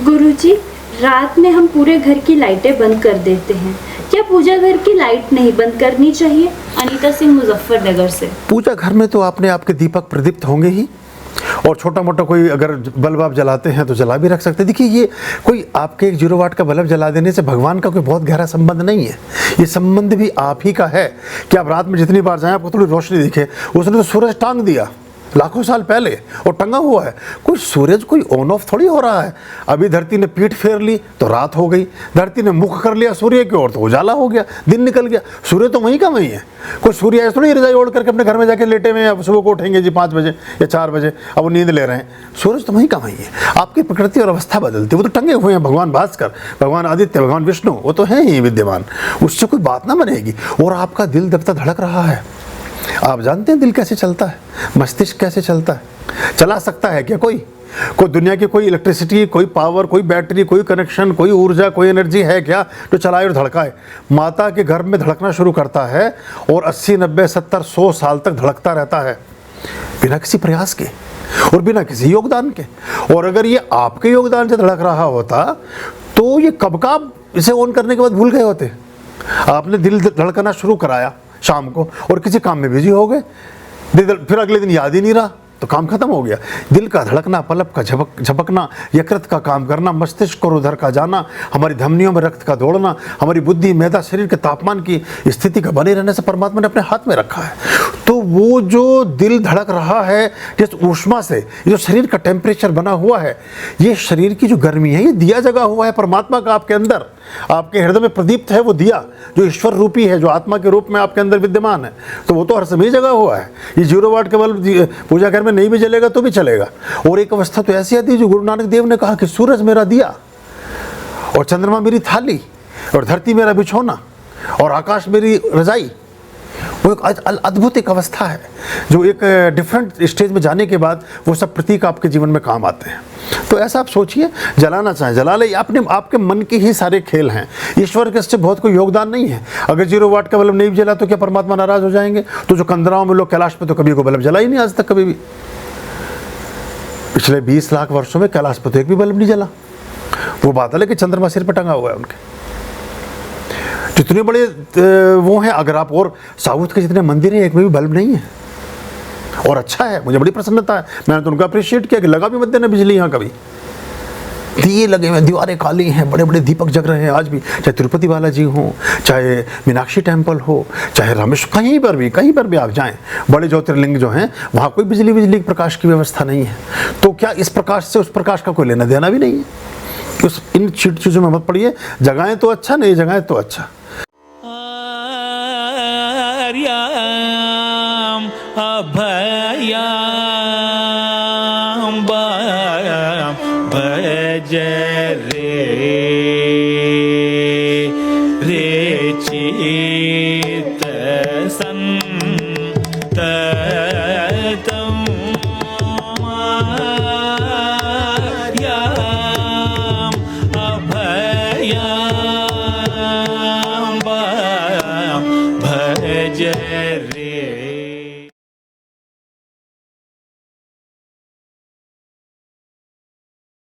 गुरुजी, रात में हम पूरे घर की लाइटें बंद कर देते हैं, क्या पूजा घर की लाइट नहीं बंद करनी चाहिए? अनीता सिंह, मुजफ्फरनगर से। पूजा घर में तो आपने आपके दीपक प्रदीप्त होंगे ही, और छोटा मोटा कोई अगर बल्ब आप जलाते हैं तो जला भी रख सकते हैं। देखिए, ये कोई आपके 1 0 वाट का बल्ब जला देने से भगवान का कोई बहुत गहरा संबंध नहीं है। ये संबंध भी आप ही का है कि आप रात में जितनी बार जाएं आपको थोड़ी रोशनी दिखे। उसने तो सूरज टांग दिया लाखों साल पहले और टंगा हुआ है। कोई सूरज कोई ऑन ऑफ थोड़ी हो रहा है। अभी धरती ने पीठ फेर ली तो रात हो गई, धरती ने मुख कर लिया सूर्य की ओर तो उजाला हो गया, दिन निकल गया। सूर्य तो वहीं का वहीं है। कोई सूर्य ऐसा थोड़ी रजाई ओढ़ करके अपने घर में जाके लेटे हुए हैं, सुबह को उठेंगे जी 5 बजे या 4 बजे, अब वो नींद ले रहे हैं। सूरज तो वहीं का वहीं है। आपकी प्रकृति और अवस्था बदलती, वो तो टंगे हुए हैं। भगवान भास्कर, भगवान आदित्य, भगवान विष्णु, वो तो हैं ही विद्यमान, उससे कोई बात ना बनेगी। और आपका दिल जब तक धड़क रहा है, आप जानते हैं दिल कैसे चलता है, मस्तिष्क कैसे चलता है? चला सकता है क्या कोई दुनिया की कोई इलेक्ट्रिसिटी, कोई पावर, कोई बैटरी, कोई कनेक्शन, कोई ऊर्जा, कोई एनर्जी है क्या जो चलाए और धड़काए? माता के गर्भ में धड़कना शुरू करता है और 80, 90, 70, 100 साल तक धड़कता रहता है बिना किसी प्रयास के और बिना किसी योगदान के। और अगर ये आपके योगदान से धड़क रहा होता तो ये कब का इसे ऑन करने के बाद भूल गए होते। आपने दिल धड़कना शुरू कराया शाम को और किसी काम में बिजी हो गए, फिर अगले दिन याद ही नहीं रहा तो काम खत्म हो गया। दिल का धड़कना, पलक का झपकना, यकृत का काम करना, मस्तिष्क और उधर का जाना, हमारी धमनियों में रक्त का दौड़ना, हमारी बुद्धि, मैदा, शरीर के तापमान की स्थिति का बने रहने से परमात्मा ने अपने हाथ में रखा है। तो वो जो दिल धड़क रहा है जिस ऊष्मा से, ये जो शरीर का टेम्परेचर बना हुआ है, ये शरीर की जो गर्मी है, ये दिया जगा हुआ है परमात्मा का आपके अंदर। आपके हृदय में प्रदीप्त है वो दिया जो ईश्वर रूपी है, जो आत्मा के रूप में आपके अंदर विद्यमान है। तो वो तो हर समय जगा हुआ है। ये 0 वाट के बल्ब पूजा घर में नहीं भी जलेगा तो भी चलेगा। और एक अवस्था तो ऐसी आती है जो गुरु नानक देव ने कहा कि सूरज मेरा दिया और चंद्रमा मेरी थाली और धरती मेरा बिछौना और आकाश मेरी रजाई। वो एक अद्भुत एक अवस्था है जो एक डिफरेंट स्टेज में जाने के बाद वो सब प्रतीक आपके जीवन में काम आते हैं। तो ऐसा आप सोचिए, जलाना चाहें जला ले, अपने आपके मन के ही सारे खेल हैं। ईश्वर के इससे बहुत कोई योगदान नहीं है। अगर 0 वाट का बल्ब नहीं जला तो क्या परमात्मा नाराज हो जाएंगे? तो जो कंदराओं में लोग कैलाश पे तो कभी को बल्ब जला ही नहीं आज तक, कभी भी। पिछले 20 लाख वर्षों में कैलाश पे तो एक भी बल्ब नहीं जला। वो बादल है कि चंद्रमा सिर पर टंगा हुआ है उनके। जितने बड़े वो हैं, अगर आप और साउथ के जितने मंदिर हैं, एक में भी बल्ब नहीं है। और अच्छा है, मुझे बड़ी प्रसन्नता है। मैंने तो उनका अप्रिशिएट किया कि लगा भी मत देना बिजली यहाँ कभी। दिए लगे हुए, दीवारें काली हैं, बड़े बड़े दीपक जग रहे हैं आज भी, चाहे तिरुपति बालाजी हो, चाहे मीनाक्षी टेम्पल हो, चाहे रामेश्वर, कहीं पर भी आप जाएं, बड़े ज्योतिर्लिंग जो हैं वहाँ कोई बिजली प्रकाश की व्यवस्था नहीं है। तो क्या इस प्रकाश से उस प्रकाश का कोई लेना देना भी नहीं है? उस इन चीज़ों में मत पड़िए। जगाएं तो अच्छा, नहीं जगाएं तो अच्छा। अभयां भज रे चित संतोष